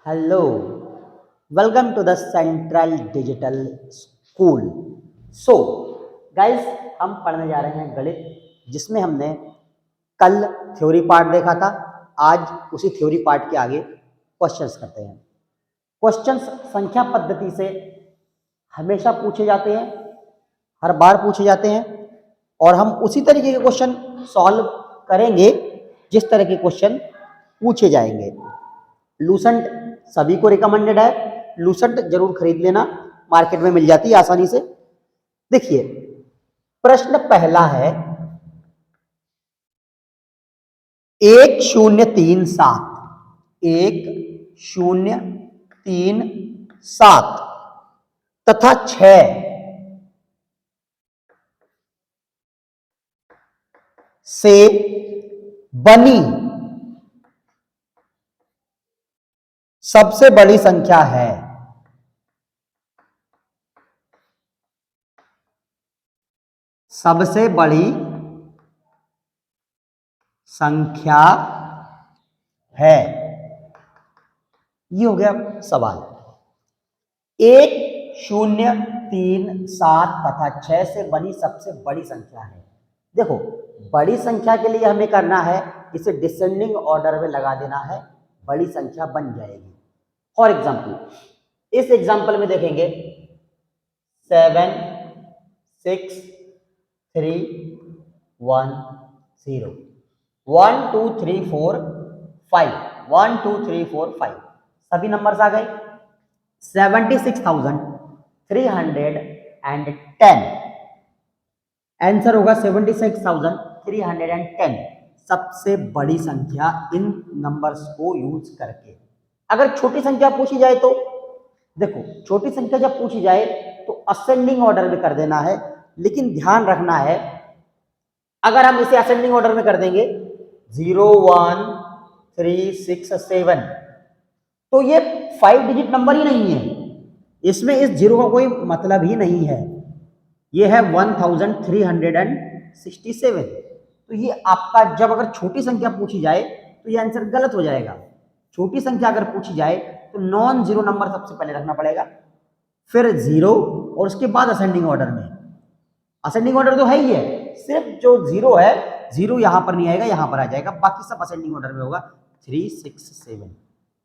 Hello, welcome to the central digital school. So guys, हम पढ़ने जा रहे हैं गणित, जिसमें हमने कल थ्योरी पार्ट देखा था। आज उसी थ्योरी पार्ट के आगे क्वेश्चंस करते हैं। क्वेश्चंस संख्या पद्धति से हमेशा पूछे जाते हैं, हर बार पूछे जाते हैं, और हम उसी तरीके के क्वेश्चन सॉल्व करेंगे जिस तरह के क्वेश्चन पूछे जाएंगे। लूसेंट सभी को रिकमेंडेड है, लूसेंट जरूर खरीद लेना, मार्केट में मिल जाती है आसानी से। देखिए, प्रश्न पहला है 1037 तथा 6 से बनी सबसे बड़ी संख्या है। सबसे बड़ी संख्या है, ये हो गया सवाल। 1037 तथा 6 से बनी सबसे बड़ी संख्या है। देखो, बड़ी संख्या के लिए हमें करना है, इसे डिसेंडिंग ऑर्डर में लगा देना है, बड़ी संख्या बन जाएगी। फॉर एग्जाम्पल, इस एग्जाम्पल में देखेंगे 7 6 3 1 0 1 2 3 4 5 1 2 3 4 5 सभी नंबर्स आ गए। 76,310 आंसर होगा 76,310, सबसे बड़ी संख्या इन नंबर्स को यूज करके। अगर छोटी संख्या पूछी जाए तो देखो, छोटी संख्या जब पूछी जाए तो असेंडिंग ऑर्डर में कर देना है, लेकिन ध्यान रखना है, अगर हम इसे असेंडिंग ऑर्डर में कर देंगे 0 1 3 6 7, तो ये 5 डिजिट नंबर ही नहीं है, इसमें इस जीरो का कोई मतलब ही नहीं है। ये है 1367। तो ये आपका, जब अगर छोटी संख्या पूछी जाए तो ये आंसर गलत हो जाएगा। छोटी संख्या अगर पूछी जाए तो नॉन जीरो नंबर सबसे पहले रखना पड़ेगा, फिर जीरो, और उसके बाद असेंडिंग ऑर्डर में। असेंडिंग ऑर्डर तो है ही है, सिर्फ जो जीरो है, जीरो यहां पर नहीं आएगा, यहां पर आ जाएगा, बाकी सब असेंडिंग ऑर्डर में होगा। 3 6 7,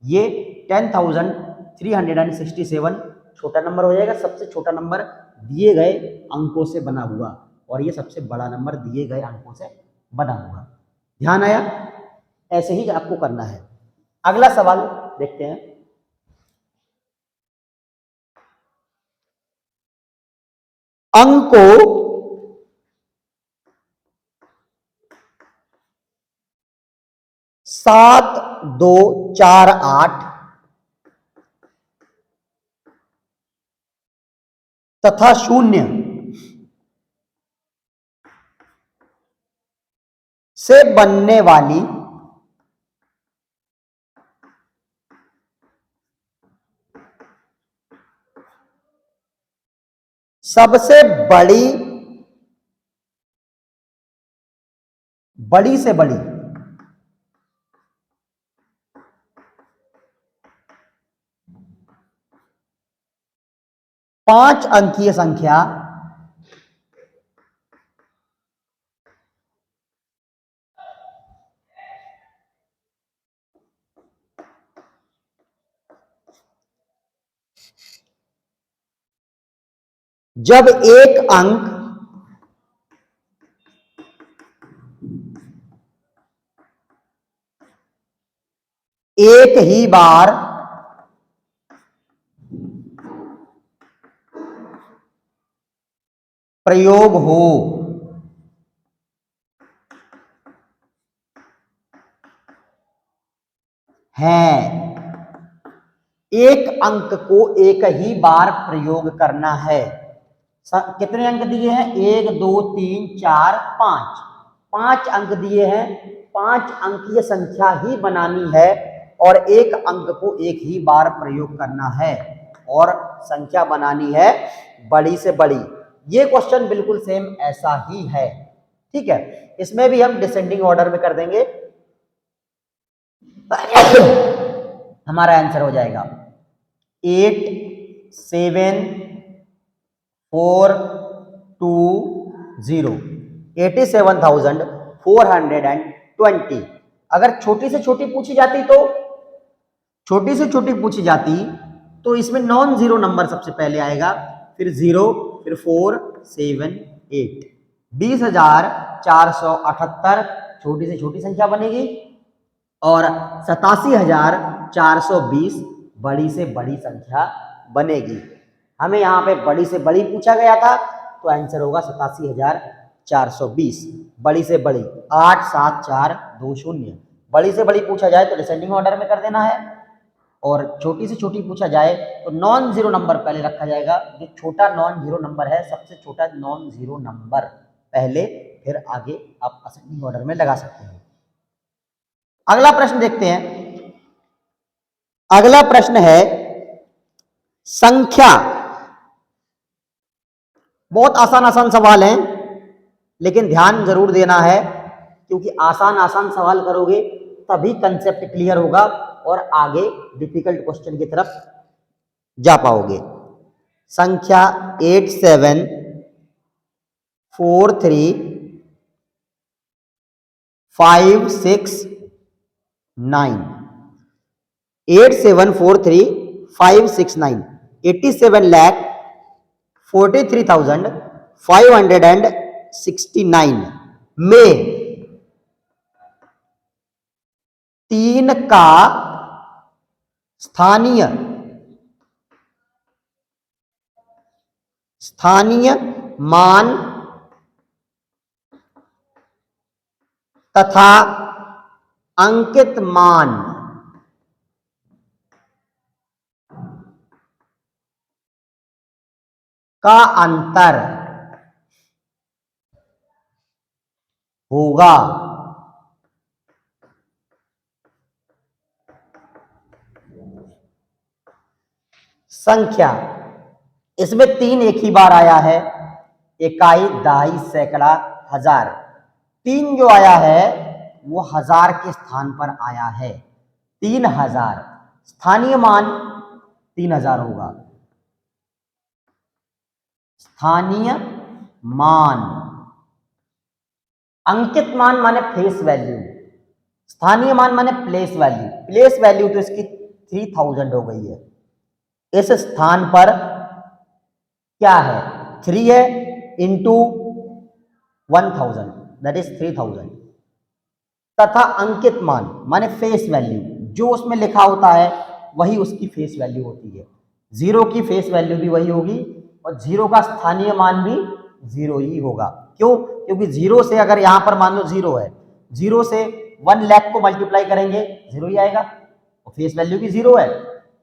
ये 10,367 छोटा नंबर हो जाएगा, सबसे छोटा नंबर दिए गए अंकों से बना हुआ, और ये सबसे बड़ा नंबर दिए गए अंकों से बना हुआ। ध्यान आया? ऐसे ही आपको करना है। अगला सवाल देखते हैं। अंकों 7 2 4 8 तथा 0 से बनने वाली सबसे बड़ी से बड़ी 5 अंकीय संख्या जब एक अंक एक ही बार प्रयोग हो, है। एक अंक को एक ही बार प्रयोग करना है। कितने अंक दिए हैं? 1 2 3 4 5, 5 अंक दिए हैं। 5 अंकीय संख्या ही बनानी है, और एक अंक को एक ही बार प्रयोग करना है, और संख्या बनानी है बड़ी से बड़ी। ये क्वेश्चन बिल्कुल सेम ऐसा ही है, ठीक है। इसमें भी हम डिसेंडिंग ऑर्डर में कर देंगे। हमारा आंसर हो जाएगा 87,420, 87,420। अगर छोटी से छोटी पूछी जाती तो छोटी से छोटी पूछी जाती तो इसमें नॉन जीरो नंबर सबसे पहले आएगा, फिर 0, फिर 4, 7, 8। 20,478 छोटी से छोटी संख्या बनेगी और 87,420 बड़ी से बड़ी संख्या बनेगी। हमें यहाँ पे बड़ी से बड़ी पूछा गया था तो आंसर होगा 87,420 बड़ी से बड़ी। 8, 7, 4, 2, 0। बड़ी से बड़ी पूछा जाए तो डिसेंडिंग ऑर्डर में कर देना है और छोटी से छोटी पूछा जाए तो नॉन जीरो नंबर पहले रखा जाएगा। जो छोटा नॉन जीरो नंबर है, सबसे छोटा नॉन जीरो नंबर पहले, फिर आगे आप असेंडिंग ऑर्डर में लगा सकते हैं। अगला प्रश्न देखते हैं। अगला प्रश्न है संख्या। बहुत आसान आसान सवाल हैं, लेकिन ध्यान जरूर देना है क्योंकि आसान आसान सवाल करोगे तभी कंसेप्ट क्लियर होगा और आगे डिफिकल्ट क्वेश्चन की तरफ जा पाओगे। संख्या 874356 874356 87,43,569 में 3 का स्थानीय मान तथा अंकित मान का अंतर होगा। संख्या इसमें 3 एक ही बार आया है, इकाई, दहाई, सैकड़ा, हजार। 3 जो आया है वो हजार के स्थान पर आया है, 3000। स्थानीय मान 3000 होगा। स्थानीय मान, अंकित मान माने फेस वैल्यू, स्थानीय मान माने प्लेस वैल्यू। प्लेस वैल्यू तो इसकी 3000 हो गई है। इस स्थान पर क्या है, 3 है इंटू 1000 दैट इज 3000। तथा अंकित मान माने फेस वैल्यू, जो उसमें लिखा होता है वही उसकी फेस वैल्यू होती है। 0 की फेस वैल्यू भी वही होगी और 0 का स्थानीय मान भी 0 ही होगा। क्यों? क्योंकि 0 से अगर यहां पर मान लो 0 है, 0 से 1 लाख को मल्टीप्लाई करेंगे 0 ही आएगा और फेस वैल्यू भी 0 है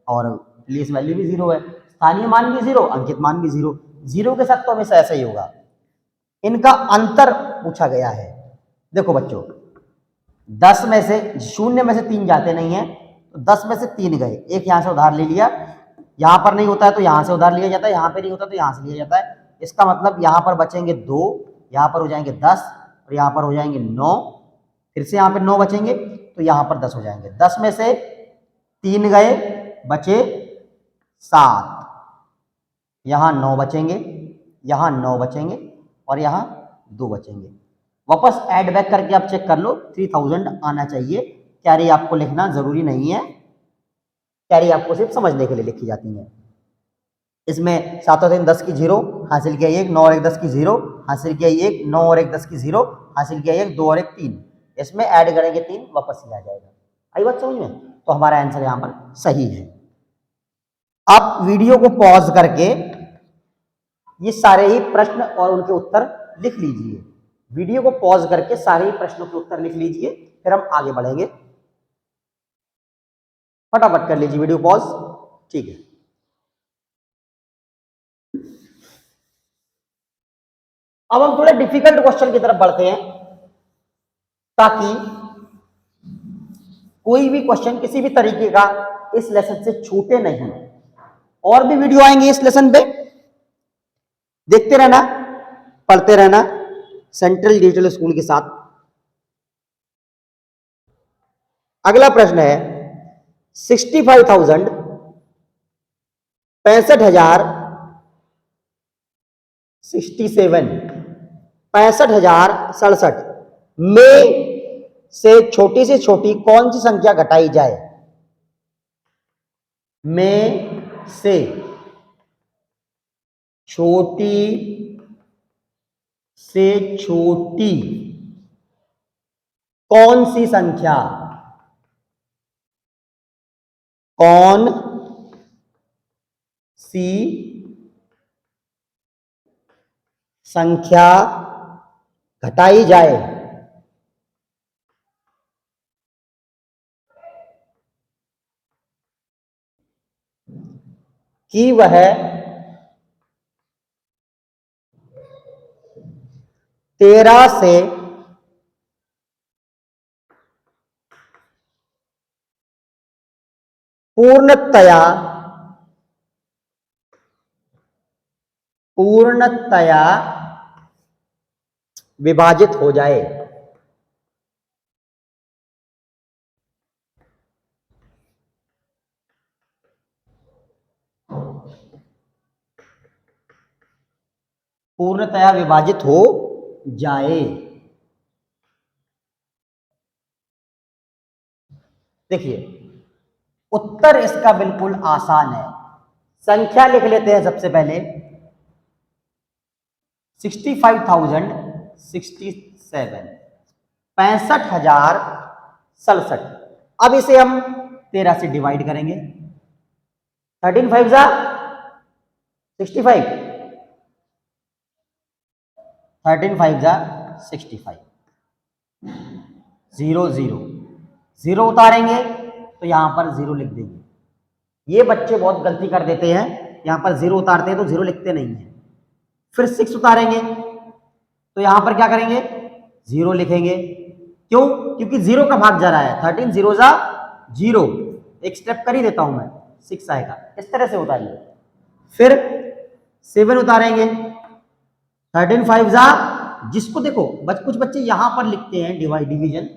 और प्लेस वैल्यू भी 0 है। स्थानीय मान भी 0, अंकित मान भी 0। 0 के साथ तो हमेशा ऐसा ही होगा। इनका अंतर पूछा गया है। देखो बच्चों, 10 में से 0 में से 3 जाते नहीं है तो 10 में से 3 गए, एक यहां से उधार ले लिया, यहां पर नहीं होता है तो यहां से उधार लिया जाता है, यहां पे नहीं होता तो यहां से लिया जाता है। इसका मतलब यहां पर बचेंगे 2, यहां पर हो जाएंगे 10 और यहां पर हो जाएंगे 9। फिर से यहां पर 9 बचेंगे तो यहां पर 10 हो जाएंगे। 10 में से 3 गए, बचे 7, यहां 9 बचेंगे, यहां 9 बचेंगे और यहां 2 बचेंगे। वापस ऐड बैक करके आप चेक कर लो, 3000 आना चाहिए। कैरी आपको लिखना जरूरी नहीं है, कैरी आपको सिर्फ समझने के लिए लिखी जाती है। इसमें 7 और 3 10 की 0 हासिल किया 1, 9 और 1 10 की 0 हासिल किया 1, 9 और 1 10 की 0 हासिल किया 1, 2 और 1 3। इसमें ऐड करेंगे 3, वापस ही आ जाएगा। आई बात समझ में? तो हमारा आंसर यहां पर सही है। आप वीडियो को पॉज करके ये सारे ही प्रश्न और उनके उत्तर लिख लीजिए। वीडियो को पॉज करके सारे ही प्रश्नों के उत्तर लिख लीजिए, फिर हम आगे बढ़ेंगे। फटाफट कर लीजिए वीडियो पॉज। ठीक है, अब हम थोड़े डिफिकल्ट क्वेश्चन की तरफ बढ़ते हैं ताकि कोई भी क्वेश्चन किसी भी तरीके का इस लेसन से छूटे नहीं। और भी वीडियो आएंगे इस लेसन पे, देखते रहना, पढ़ते रहना सेंट्रल डिजिटल स्कूल के साथ। अगला प्रश्न है 65,000 65,000 67 65,067 में से छोटी कौन सी संख्या घटाई जाए? में से छोटी से छोटी कौन सी संख्या, कौन सी संख्या घटाई जाए? कि वह 13 से पूर्णतया विभाजित हो जाए। पूर्णतया विभाजित हो जाए। देखिए, उत्तर इसका बिल्कुल आसान है। संख्या लिख लेते हैं सबसे पहले 65,067 65,067। अब इसे हम 13 से डिवाइड करेंगे। 13 5 जा 65, 13 5 जा 65, 0 0 0 उतारेंगे तो यहां पर 0 लिख देंगे। ये बच्चे बहुत गलती कर देते हैं, यहां पर 0 उतारते हैं तो 0 लिखते नहीं है। फिर 6 उतारेंगे तो यहां पर क्या करेंगे, 0 लिखेंगे। क्यों? क्योंकि 0 का भाग जा रहा है। 13 0 जा 0, एक स्टेप कर ही देता हूं मैं, 6 आएगा। इस तरह से उतारिए। फिर 7 उतारेंगे, 13 5 जा, जिसको देखो कुछ बच्चे यहां पर लिखते हैं डिवीजन,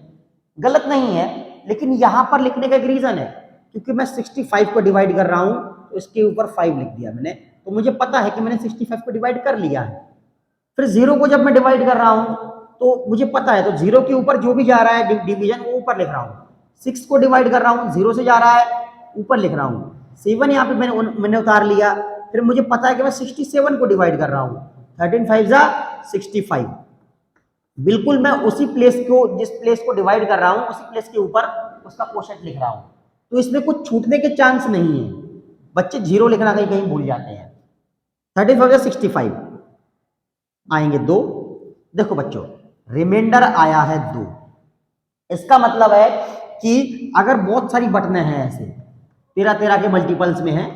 गलत नहीं है, लेकिन यहां पर लिखने का एक रीजन है, क्योंकि मैं 65 को डिवाइड कर रहा हूं तो इसके ऊपर 5 लिख दिया मैंने, तो मुझे पता है कि मैंने 65 को डिवाइड कर लिया है। फिर 0 को जब मैं डिवाइड कर रहा हूं तो मुझे पता है, तो 0 के ऊपर जो भी जा रहा है डिवीजन वो ऊपर लिख रहा हूं। 6 को डिवाइड कर रहा हूं, 0 से जा रहा है, ऊपर लिख रहा हूं। 7 यहाँ पे मैंने उतार लिया। फिर मुझे पता है कि मैं 67 को डिवाइड कर रहा हूं। 13 5 जा 65, बिल्कुल मैं उसी प्लेस को, जिस प्लेस को डिवाइड कर रहा हूं उसी प्लेस के ऊपर उसका कोशेंट लिख रहा हूं। तो इसमें कुछ छूटने के चांस नहीं है। बच्चे 0 लिखना कहीं कहीं भूल जाते हैं। 13 5 65 आएंगे 2। देखो बच्चों, रिमाइंडर आया है 2। इसका मतलब है कि अगर बहुत सारी बटनें हैं ऐसे 13 13 के मल्टीपल्स में है,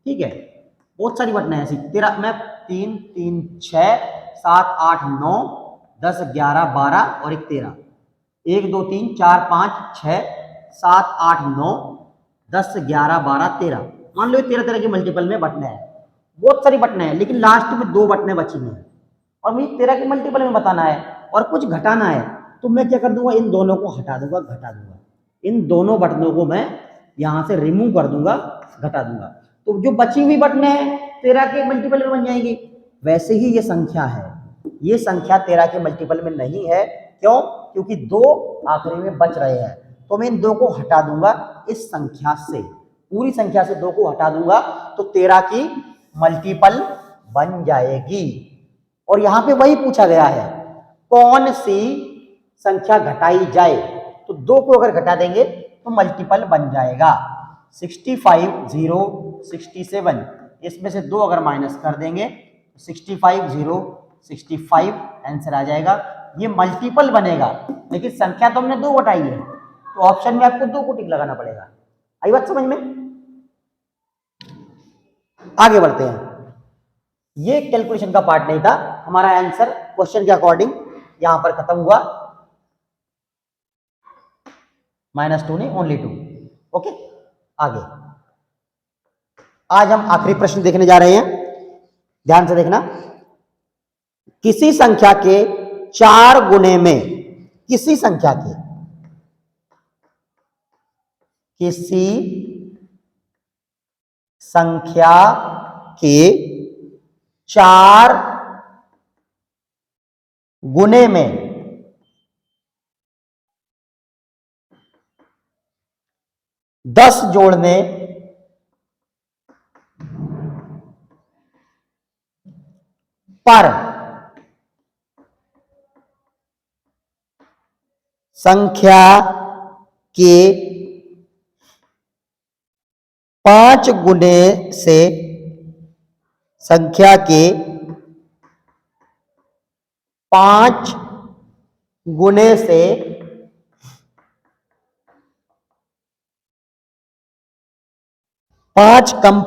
ठीक है, बहुत सारी बटनें हैं ऐसी 13 में, 3 3 6 7 8 9 10 11 12 और एक 13, 1 2 3 4 5 6 7 8 9 10 11 12 13। मान लो 13 13 के मल्टीपल में बटनें हैं, बहुत सारी बटनें हैं, लेकिन लास्ट में 2 बटनें बची हुई हैं और मुझे 13 के मल्टीपल में बताना है और कुछ घटाना है। तो मैं क्या कर दूंगा, इन दोनों को हटा दूंगा, घटा दूंगा। इन दोनों बटनों को मैं यहां से रिमूव कर दूंगा, घटा दूंगा। तो जो बची हुई बटनें हैं 13 के मल्टीपल में बन जाएंगी। वैसे ही ये संख्या है, ये संख्या 13 के मल्टीपल में नहीं है। क्यों? क्योंकि 2 आखिरी में बच रहे हैं। तो मैं इन 2 को हटा दूंगा इस संख्या से, पूरी संख्या से 2 को हटा दूंगा तो 13 की मल्टीपल बन जाएगी। और यहां पे वही पूछा गया है, कौन सी संख्या घटाई जाए, तो 2 को अगर घटा देंगे तो मल्टीपल बन जाएगा। 65 0 67, इसमें से 2 अगर माइनस कर देंगे 65 0 65 आंसर आ जाएगा। ये मल्टीपल बनेगा, लेकिन संख्या तो हमने 2 घटाई है, तो ऑप्शन में आपको 2 को टिक लगाना पड़ेगा। आई बात समझ में? आगे बढ़ते हैं। ये कैलकुलेशन का पार्ट नहीं था, हमारा आंसर क्वेश्चन के अकॉर्डिंग यहां पर खत्म हुआ। -2 नहीं, ओनली 2। ओके, आगे आज हम आखिरी प्रश्न देखने जा रहे हैं, ध्यान से देखना। किसी संख्या के 4 गुने में, किसी संख्या के किसी संख्या के 4 गुने में 10 जोड़ने पर संख्या के 5 गुने से संख्या के 5 गुने से 5 कम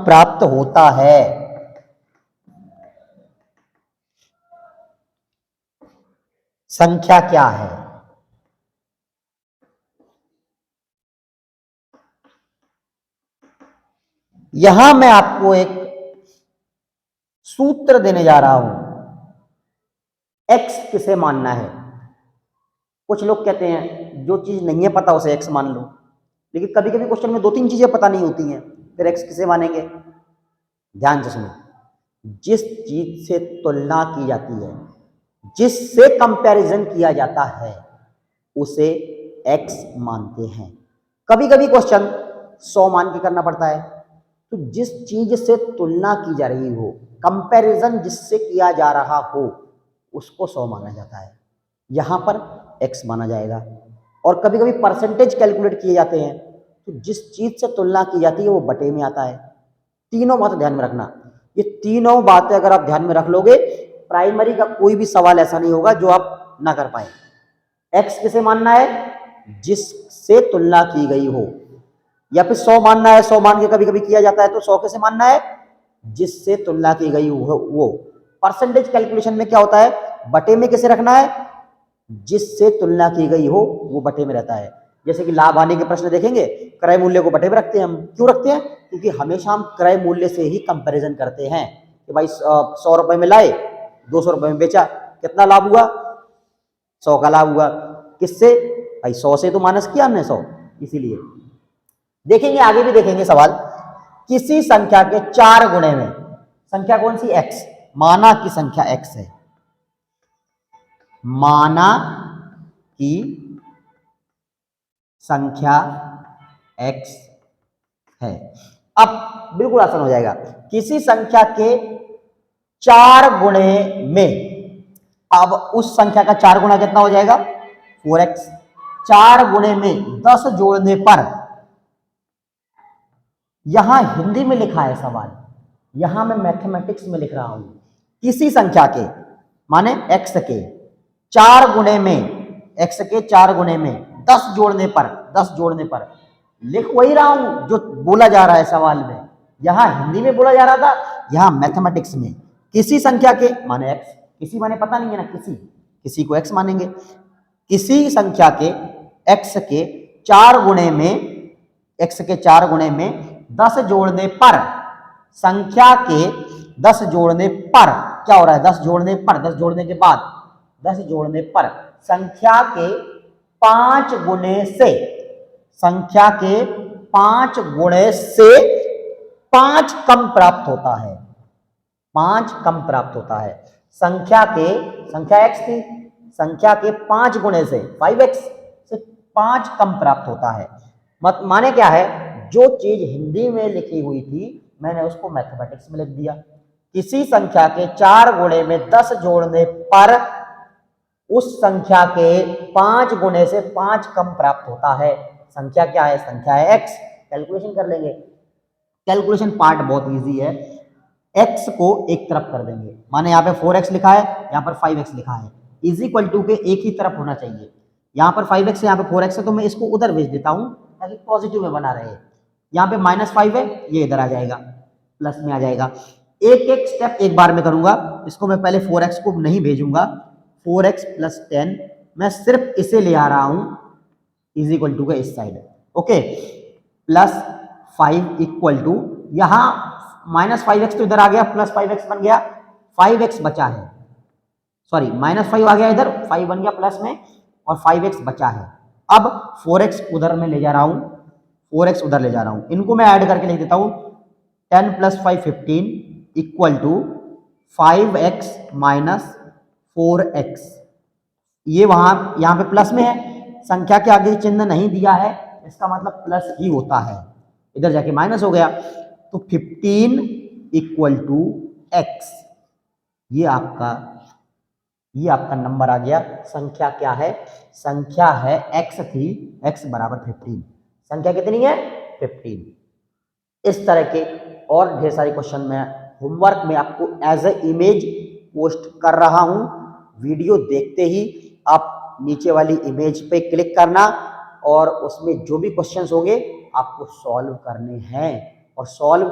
प्राप्त होता है। संख्या क्या है? यहां मैं आपको एक सूत्र देने जा रहा हूं। x किसे मानना है? कुछ लोग कहते हैं जो चीज नहीं है पता उसे x मान लो, लेकिन कभी कभी क्वेश्चन में 2-3 चीजें पता नहीं होती हैं, फिर x किसे मानेंगे? ध्यान से सुनो, जिस चीज से तुलना की जाती है, जिससे कंपैरिजन किया जाता है, उसे x मानते हैं। कभी कभी क्वेश्चन 100 मान के करना पड़ता है, तो जिस चीज से तुलना की जा रही हो, कंपैरिजन जिससे किया जा रहा हो, उसको 100 माना जाता है, यहां पर x माना जाएगा। और कभी कभी परसेंटेज कैलकुलेट किए जाते हैं, तो जिस चीज से तुलना की जाती है वो बटे में आता है। तीनों बातें ध्यान में रखना। ये तीनों बातें अगर आप ध्यान में रख लोगे, प्राइमरी का कोई भी सवाल ऐसा नहीं होगा जो आप ना कर पाए। x किसे मानना है? जिससे तुलना की गई हो, या फिर 100 मानना है, 100 मान के कभी कभी किया जाता है, तो 100 किसे मानना है? जिससे तुलना की गई हो वो। परसेंटेज कैलकुलेशन में क्या होता है? बटे में किसे रखना है? जिससे तुलना की गई हो वो बटे में रहता है। जैसे कि लाभ हानि के प्रश्न देखेंगे, क्रय मूल्य को बटे में रखते हैं हम। क्यों रखते हैं? क्योंकि हमेशा हम क्रय मूल्य से ही कंपैरिजन करते हैं कि भाई 100 रुपए में लाए, 200 रुपए में बेचा, कितना लाभ हुआ? 100 का लाभ हुआ। किससे? भाई 100 से तो माइनस किया हमने 100, इसीलिए। देखेंगे आगे भी देखेंगे सवाल। किसी संख्या के 4 गुणे में, संख्या कौन सी? x। माना की संख्या x है, माना की संख्या x है। अब बिल्कुल आसान हो जाएगा। किसी संख्या के 4 गुणे में, अब उस संख्या का 4 गुना कितना हो जाएगा? 4x। 4 गुणे में 10 जोड़ने पर, यहां हिंदी में लिखा है सवाल, यहां मैं मैथमेटिक्स में लिख रहा हूं। किसी संख्या के माने x के 4 गुणे में, x के 4 गुणे में 10 जोड़ने पर, 10 जोड़ने पर, लिख वही रहा हूं जो बोला जा रहा है सवाल में। यहां हिंदी में बोला जा रहा था, यहां मैथमेटिक्स में। किसी संख्या के माने x, किसी माने पता नहीं है ना, किसी को x मानेंगे। किसी संख्या के x के 4 गुणे में, x के 4 गुणे में 10 जोड़ने पर, संख्या के 10 जोड़ने पर क्या हो रहा है? 10 जोड़ने पर, 10 जोड़ने के बाद, 10 जोड़ने पर संख्या के 5 गुणे से, संख्या के 5 गुणे से 5 कम प्राप्त होता है। 5 कम प्राप्त होता है। संख्या x थी, संख्या के 5 गुणे से 5x से 5 कम प्राप्त होता है। माने क्या है? जो चीज हिंदी में लिखी हुई थी मैंने उसको मैथमेटिक्स में लिख दिया। किसी संख्या के 4 गुणे में 10 जोड़ने पर उस संख्या के 5 गुणे से 5 कम प्राप्त होता है। संख्या क्या है? संख्या है x। कैलकुलेशन कर लेंगे। कैलकुलेशन पार्ट बहुत इजी है। x को एक तरफ कर देंगे, माने यहाँ पे 4x लिखा है, यहाँ पर 5x लिखा है, इज इक्वल टू के एक ही तरफ होना चाहिए। यहाँ पर 5x है, यहाँ पे 4x है, तो मैं इसको उधर भेज देता हूँ ताकि पॉजिटिव में बना रहे। यहाँ पे -5 है, ये इधर आ जाएगा, प्लस में आ जाएगा। एक एक स्टेप एक बार में करूंगा। इसको मैं पहले 4x को नहीं भेजूंगा, 4x + 10 मैं सिर्फ इसे ले आ रहा हूं इज इक्वल टू के इस साइड, ओके, +5 इक्वल टू, यहां -5x तो इधर आ गया, +5x बन गया, 5x बचा है, सॉरी -5 आ गया इधर, 5 बन गया प्लस में और 5x बचा है। अब 4x उधर में ले जा रहा हूं, 4x उधर ले जा रहा हूं, इनको मैं ऐड करके लिख देता हूं 10 + 5 15 equal to 5x minus 4x। ये वहां यहां पे प्लस में है, संख्या के आगे चिन्ह नहीं दिया है, इसका मतलब प्लस ही होता है, इधर जाके माइनस हो गया। तो 15 इक्वल टू x, ये आपका नंबर आ गया। संख्या क्या है? संख्या है x थी, x बराबर 15। संख्या कितनी है? 15। इस तरह के और ढेर सारे क्वेश्चन मैं होमवर्क में आपको एज ए इमेज पोस्ट कर रहा हूं। वीडियो देखते ही आप नीचे वाली इमेज पे क्लिक करना और उसमें जो भी क्वेश्चंस होंगे आपको सॉल्व करने हैं, और सॉल्व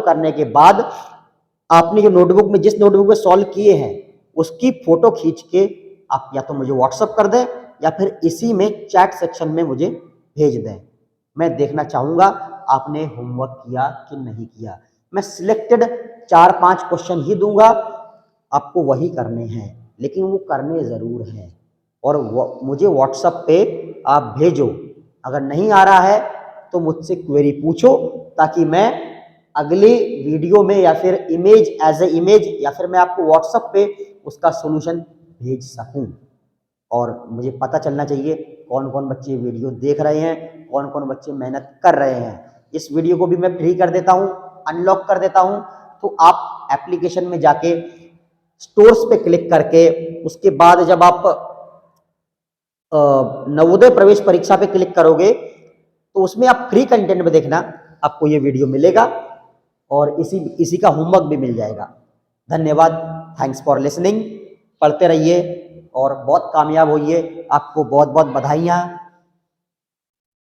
करने के बाद आपने जो नोटबुक में, जिस नोटबुक में सॉल्व किए हैं उसकी फोटो खींच के आप या तो मुझे व्हाट्सअप कर दें या फिर इसी में चैट सेक्शन में मुझे भेज दें। मैं देखना चाहूंगा आपने होमवर्क किया कि नहीं किया। मैं सिलेक्टेड 4-5 क्वेश्चन ही दूंगा, आपको वही करने हैं, लेकिन वो करने जरूर हैं। और मुझे व्हाट्सएप पे आप भेजो। अगर नहीं आ रहा है तो मुझसे क्वेरी पूछो, ताकि मैं अगले वीडियो में या फिर इमेज एज ए इमेज या फिर मैं आपको व्हाट्सएप पे उसका सॉल्यूशन भेज सकूं। और मुझे पता चलना चाहिए कौन कौन बच्चे वीडियो देख रहे हैं, कौन कौन बच्चे मेहनत कर रहे हैं। इस वीडियो को भी मैं फ्री कर देता हूं, अनलॉक कर देता हूं, तो आप एप्लीकेशन में जाके स्टोर्स पे क्लिक करके उसके बाद जब आप नवोदय प्रवेश परीक्षा पे क्लिक करोगे तो उसमें आप फ्री कंटेंट में देखना, आपको ये वीडियो मिलेगा और इसी का होमवर्क भी मिल जाएगा। धन्यवाद, थैंक्स फॉर लिसनिंग। पढ़ते रहिए और बहुत कामयाब होइए। आपको बहुत बहुत बधाइयाँ।